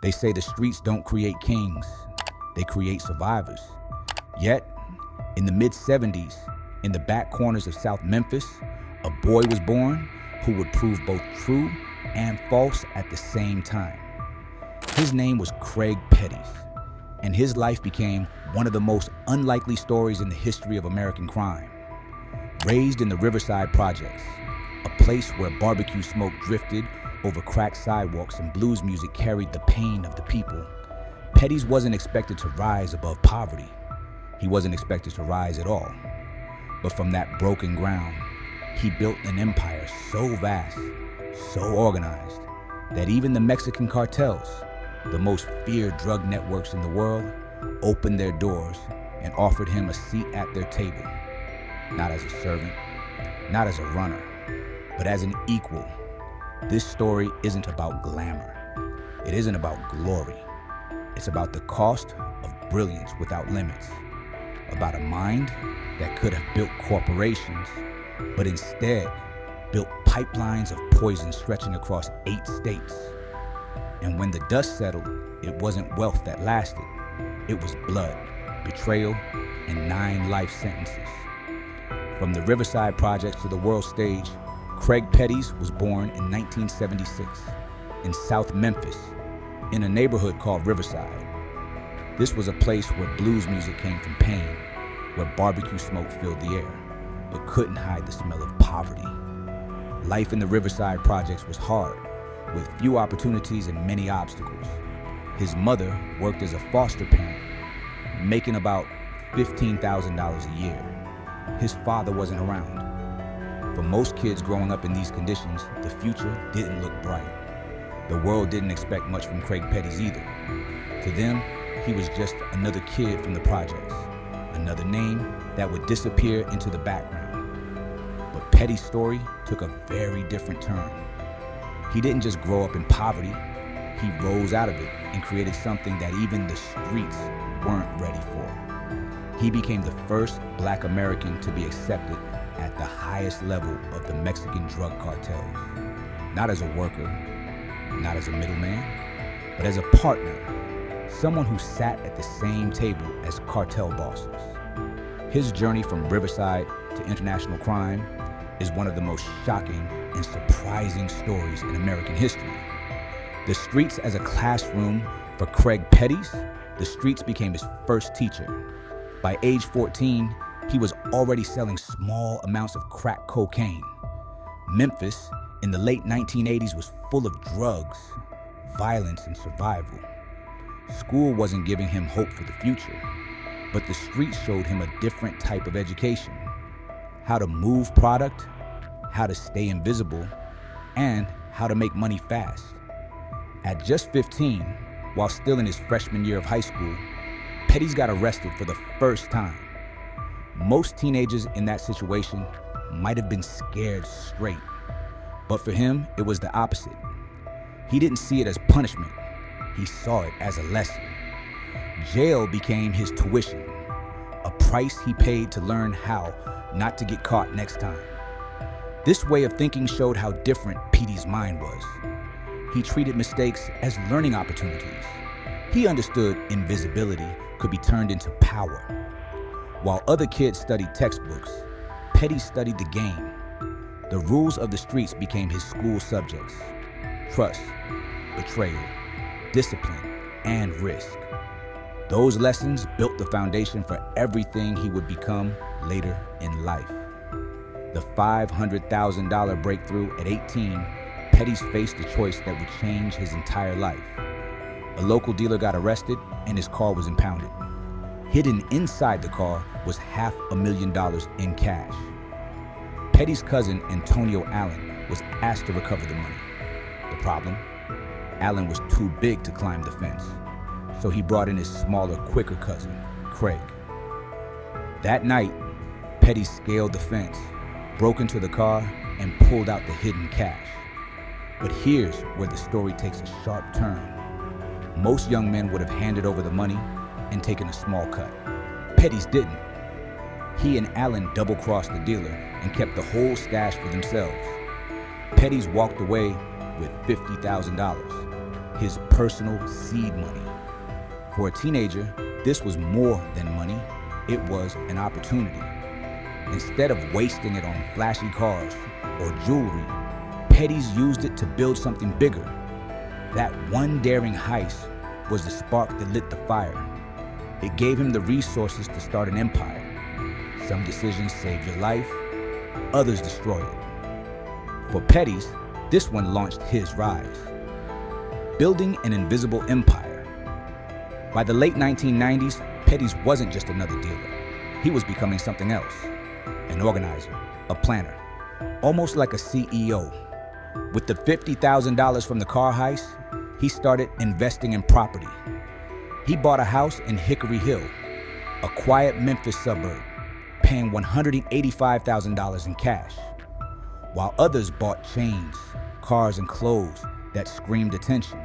They say the streets don't create kings, they create survivors. Yet, in the mid-70s, in the back corners of South Memphis, a boy was born who would prove both true and false at the same time. His name was Craig Petties, and his life became one of the most unlikely stories in the history of American crime. Raised in the Riverside Projects, a place where barbecue smoke drifted over cracked sidewalks and blues music carried the pain of the people, Petties wasn't expected to rise above poverty. He wasn't expected to rise at all. But from that broken ground, he built an empire so vast, so organized, that even the Mexican cartels, the most feared drug networks in the world, opened their doors and offered him a seat at their table. Not as a servant, not as a runner, but as an equal. This story isn't about glamour. It isn't about glory. It's about the cost of brilliance without limits. About a mind that could have built corporations, but instead built pipelines of poison stretching across 8 states. And when the dust settled, it wasn't wealth that lasted. It was blood, betrayal, and 9 life sentences. From the Riverside Projects to the world stage, Craig Petties was born in 1976 in South Memphis, in a neighborhood called Riverside. This was a place where blues music came from pain, where barbecue smoke filled the air, but couldn't hide the smell of poverty. Life in the Riverside Projects was hard, with few opportunities and many obstacles. His mother worked as a foster parent, making about $15,000 a year. His father wasn't around. For most kids growing up in these conditions, the future didn't look bright. The world didn't expect much from Craig Petties either. To them, he was just another kid from the projects, another name that would disappear into the background. But Petties' story took a very different turn. He didn't just grow up in poverty, he rose out of it and created something that even the streets weren't ready for. He became the first Black American to be accepted at the highest level of the Mexican drug cartels. Not as a worker, not as a middleman, but as a partner, someone who sat at the same table as cartel bosses. His journey from Riverside to international crime is one of the most shocking and surprising stories in American history. The streets as a classroom for Craig Petties, the streets became his first teacher. By age 14, he was already selling small amounts of crack cocaine. Memphis in the late 1980s was full of drugs, violence, and survival. School wasn't giving him hope for the future, but the streets showed him a different type of education. How to move product, how to stay invisible, and how to make money fast. At just 15, while still in his freshman year of high school, Petties got arrested for the first time. Most teenagers in that situation might have been scared straight, but for him, it was the opposite. He didn't see it as punishment. He saw it as a lesson. Jail became his tuition, a price he paid to learn how not to get caught next time. This way of thinking showed how different Petey's mind was. He treated mistakes as learning opportunities. He understood invisibility could be turned into power. While other kids studied textbooks, Petty studied the game. The rules of the streets became his school subjects: trust, betrayal, discipline, and risk. Those lessons built the foundation for everything he would become later in life. The $500,000 breakthrough at 18, Petties faced a choice that would change his entire life. A local dealer got arrested and his car was impounded. Hidden inside the car was $500,000 in cash. Petty's cousin, Antonio Allen, was asked to recover the money. The problem? Allen was too big to climb the fence, so he brought in his smaller, quicker cousin, Craig. That night, Petty scaled the fence, broke into the car, and pulled out the hidden cash. But here's where the story takes a sharp turn. Most young men would have handed over the money and taken a small cut. Petty's didn't. He and Allen double-crossed the dealer and kept the whole stash for themselves. Petty's walked away with $50,000. his personal seed money. For a teenager, this was more than money. It was an opportunity. Instead of wasting it on flashy cars or jewelry, Petties used it to build something bigger. That one daring heist was the spark that lit the fire. It gave him the resources to start an empire. Some decisions saved your life, others destroy it. For Petties, this one launched his rise. Building an invisible empire. By the late 1990s, Petties wasn't just another dealer. He was becoming something else. An organizer, a planner, almost like a CEO. With the $50,000 from the car heist, he started investing in property. He bought a house in Hickory Hill, a quiet Memphis suburb, paying $185,000 in cash, while others bought chains, cars, and clothes that screamed attention.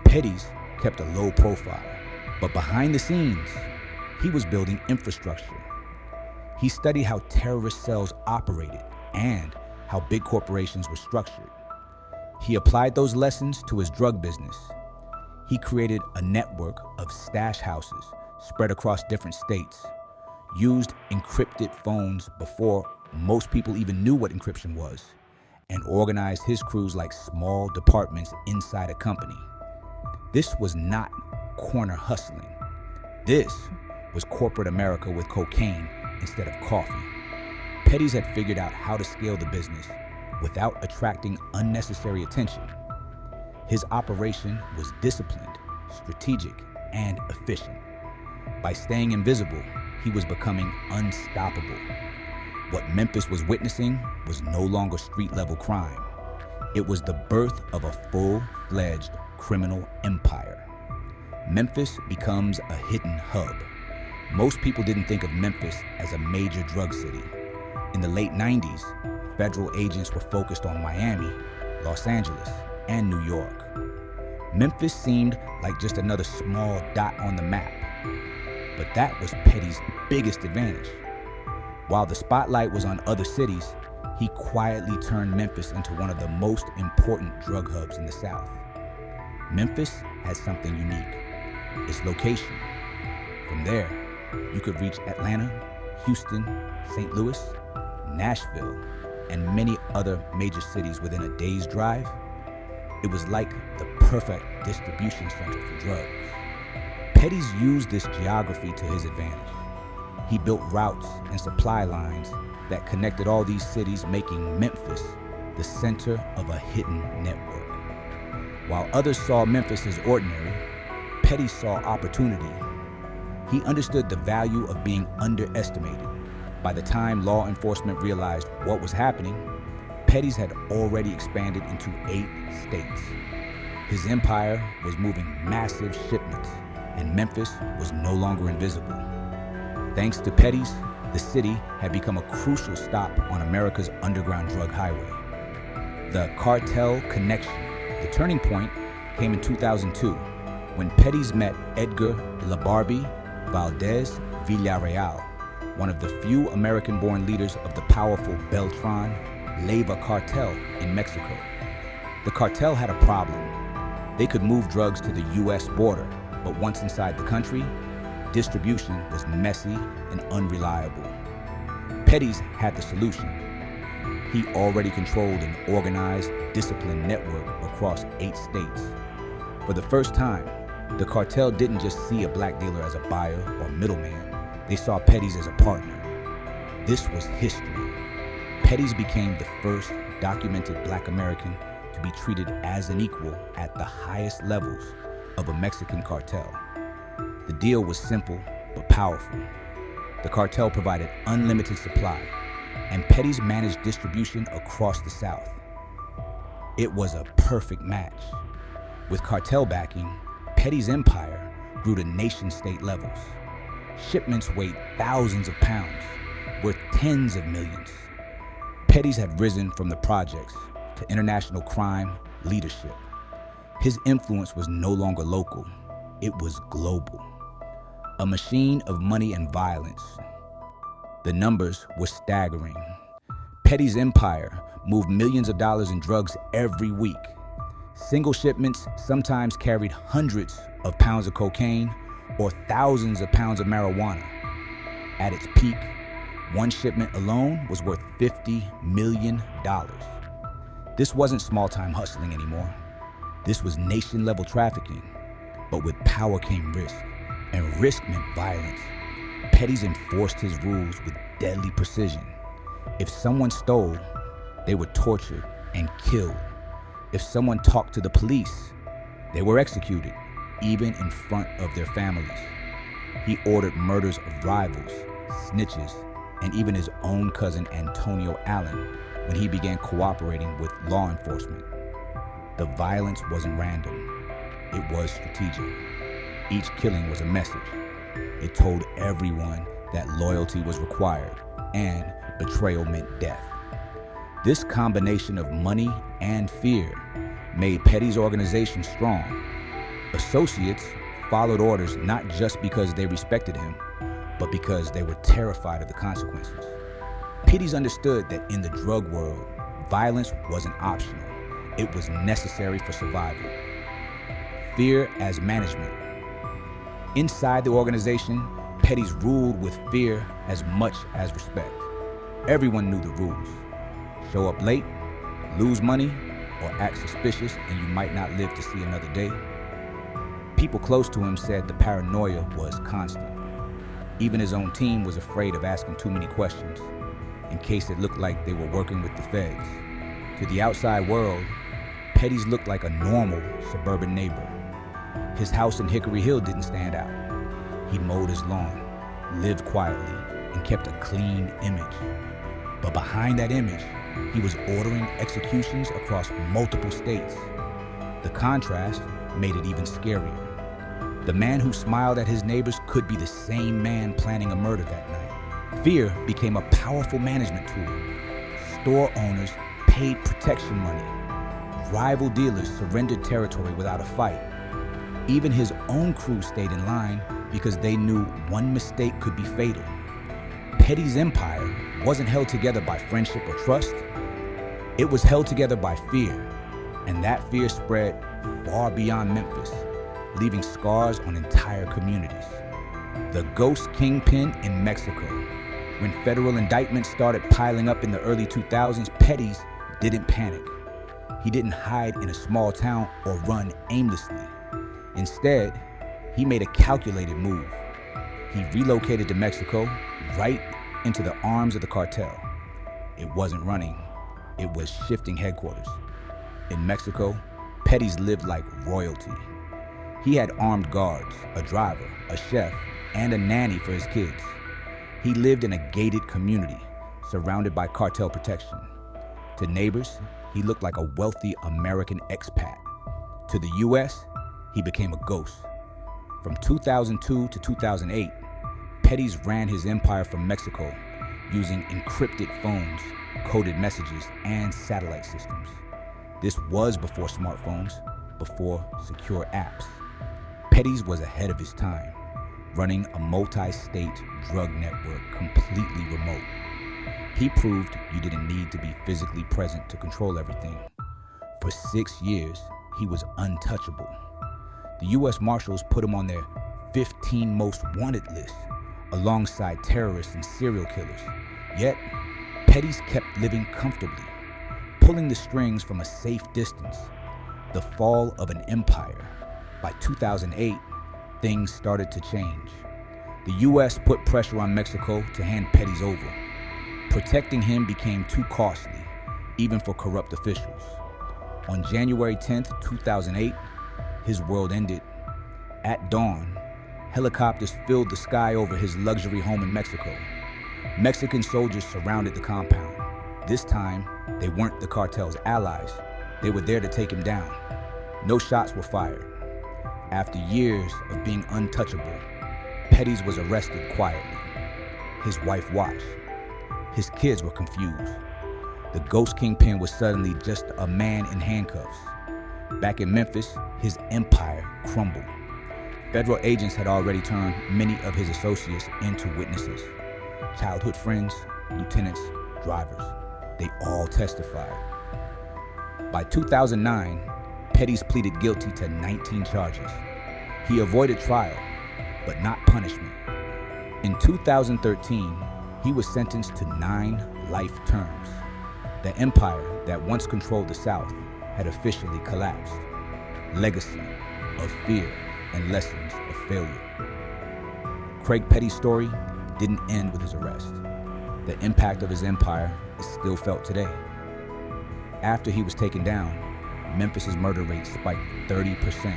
Petties kept a low profile, but behind the scenes, he was building infrastructure. He studied how terrorist cells operated and how big corporations were structured. He applied those lessons to his drug business. He created a network of stash houses spread across different states, used encrypted phones before most people even knew what encryption was, and organized his crews like small departments inside a company. This was not corner hustling. This was corporate America with cocaine instead of coffee. Petties had figured out how to scale the business without attracting unnecessary attention. His operation was disciplined, strategic, and efficient. By staying invisible, he was becoming unstoppable. What Memphis was witnessing was no longer street-level crime. It was the birth of a full-fledged criminal empire. Memphis becomes a hidden hub. Most people didn't think of Memphis as a major drug city. In the late 90s, federal agents were focused on Miami, Los Angeles, and New York. Memphis seemed like just another small dot on the map. But that was Petties' biggest advantage. While the spotlight was on other cities, he quietly turned Memphis into one of the most important drug hubs in the South. Memphis had something unique: its location. From there, you could reach Atlanta, Houston, St. Louis, Nashville, and many other major cities within a day's drive. It was like the perfect distribution center for drugs. Petties used this geography to his advantage. He built routes and supply lines that connected all these cities, making Memphis the center of a hidden network. While others saw Memphis as ordinary, Petties saw opportunity. He understood the value of being underestimated. By the time law enforcement realized what was happening, Petties had already expanded into 8 states. His empire was moving massive shipments, and Memphis was no longer invisible. Thanks to Petties, the city had become a crucial stop on America's underground drug highway. The cartel connection. The turning point came in 2002, when Petties met Edgar LaBarbie Valdez Villarreal, one of the few American-born leaders of the powerful Beltran Leyva cartel in Mexico. The cartel had a problem. They could move drugs to the U.S. border, but once inside the country, distribution was messy and unreliable. Petties had the solution. He already controlled an organized, disciplined network across 8 states. For the first time, the cartel didn't just see a black dealer as a buyer or middleman. They saw Petties as a partner. This was history. Petties became the first documented black American to be treated as an equal at the highest levels of a Mexican cartel. The deal was simple but powerful. The cartel provided unlimited supply, and Petties managed distribution across the South. It was a perfect match. With cartel backing, Petties' empire grew to nation-state levels. Shipments weighed thousands of pounds, worth tens of millions. Petties had risen from the projects to international crime leadership. His influence was no longer local, it was global. A machine of money and violence. The numbers were staggering. Petties' empire moved millions of dollars in drugs every week. Single shipments sometimes carried hundreds of pounds of cocaine or thousands of pounds of marijuana. At its peak, one shipment alone was worth $50 million. This wasn't small-time hustling anymore. This was nation-level trafficking. But with power came risk, and risk meant violence. Petties enforced his rules with deadly precision. If someone stole, they were tortured and killed. If someone talked to the police, they were executed, even in front of their families. He ordered murders of rivals, snitches, and even his own cousin Antonio Allen when he began cooperating with law enforcement. The violence wasn't random. It was strategic. Each killing was a message. It told everyone that loyalty was required and betrayal meant death. This combination of money and fear made Petties' organization strong. Associates followed orders not just because they respected him, but because they were terrified of the consequences. Petties understood that in the drug world, violence wasn't optional. It was necessary for survival. Fear as management. Inside the organization, Petties ruled with fear as much as respect. Everyone knew the rules. Show up late, lose money, or act suspicious and you might not live to see another day. People close to him said the paranoia was constant. Even his own team was afraid of asking too many questions, in case it looked like they were working with the feds. To the outside world, Petties looked like a normal suburban neighbor. His house in Hickory Hill didn't stand out. He mowed his lawn, lived quietly, and kept a clean image. But behind that image, he was ordering executions across multiple states. The contrast made it even scarier. The man who smiled at his neighbors could be the same man planning a murder that night. Fear became a powerful management tool. Store owners paid protection money. Rival dealers surrendered territory without a fight. Even his own crew stayed in line because they knew one mistake could be fatal. Petties' empire wasn't held together by friendship or trust. It was held together by fear, and that fear spread far beyond Memphis, leaving scars on entire communities. The ghost Kingpin in Mexico. When federal indictments started piling up in the early 2000s, Petties didn't panic. He didn't hide in a small town or run aimlessly. Instead, he made a calculated move. He relocated to Mexico, right into the arms of the cartel. It wasn't running, it was shifting headquarters. In Mexico, Petties lived like royalty. He had armed guards, a driver, a chef, and a nanny for his kids. He lived in a gated community, surrounded by cartel protection. To neighbors, he looked like a wealthy American expat. To the US, he became a ghost. From 2002 to 2008, Petties ran his empire from Mexico using encrypted phones, coded messages, and satellite systems. This was before smartphones, before secure apps. Petties was ahead of his time, running a multi-state drug network completely remote. He proved you didn't need to be physically present to control everything. For 6 years, he was untouchable. The U.S. Marshals put him on their 15 most wanted list, alongside terrorists and serial killers. Yet, Petties kept living comfortably, pulling the strings from a safe distance. The fall of an empire. By 2008, things started to change. The U.S. put pressure on Mexico to hand Petties over. Protecting him became too costly, even for corrupt officials. On January 10th, 2008, his world ended. At dawn, helicopters filled the sky over his luxury home in Mexico. Mexican soldiers surrounded the compound. This time, they weren't the cartel's allies. They were there to take him down. No shots were fired. After years of being untouchable, Petties was arrested quietly. His wife watched. His kids were confused. The ghost Kingpin was suddenly just a man in handcuffs. Back in Memphis, his empire crumbled. Federal agents had already turned many of his associates into witnesses. Childhood friends, lieutenants, drivers, they all testified. By 2009, Petties pleaded guilty to 19 charges. He avoided trial, but not punishment. In 2013, he was sentenced to 9 life terms. The empire that once controlled the South had officially collapsed. Legacy of fear and lessons of failure. Craig Petties' story didn't end with his arrest. The impact of his empire is still felt today. After he was taken down, Memphis's murder rate spiked 30%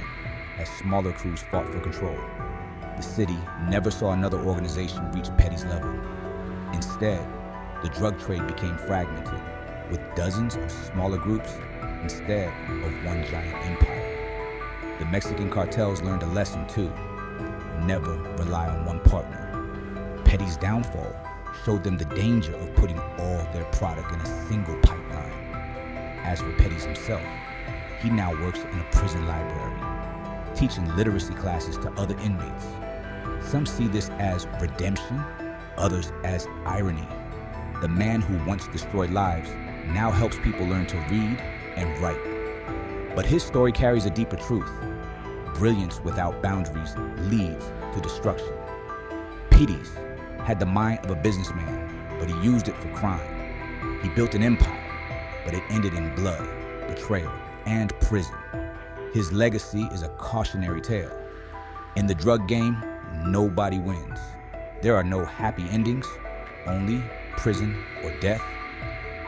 as smaller crews fought for control. The city never saw another organization reach Petties' level. Instead, the drug trade became fragmented, with dozens of smaller groups instead of one giant empire. The Mexican cartels learned a lesson too. Never rely on one partner. Petties' downfall showed them the danger of putting all their product in a single pipeline. As for Petties himself, he now works in a prison library, teaching literacy classes to other inmates. Some see this as redemption, others as irony. The man who once destroyed lives now helps people learn to read and write. But his story carries a deeper truth. Brilliance without boundaries leads to destruction. Petties had the mind of a businessman, but he used it for crime. He built an empire, but it ended in blood, betrayal, and prison. His legacy is a cautionary tale. In the drug game, nobody wins. There are no happy endings, only prison or death.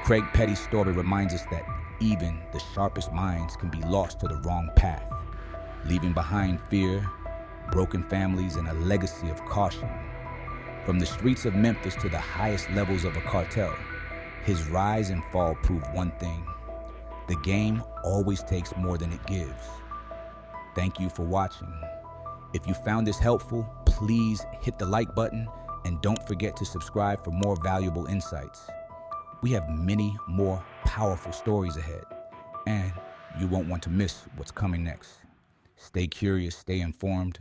Craig Petties' story reminds us that even the sharpest minds can be lost to the wrong path, leaving behind fear, broken families, and a legacy of caution. From the streets of Memphis to the highest levels of a cartel, his rise and fall prove one thing: the game always takes more than it gives. Thank you for watching. If you found this helpful, please hit the like button and don't forget to subscribe for more valuable insights. We have many more powerful stories ahead, and you won't want to miss what's coming next. Stay curious, stay informed,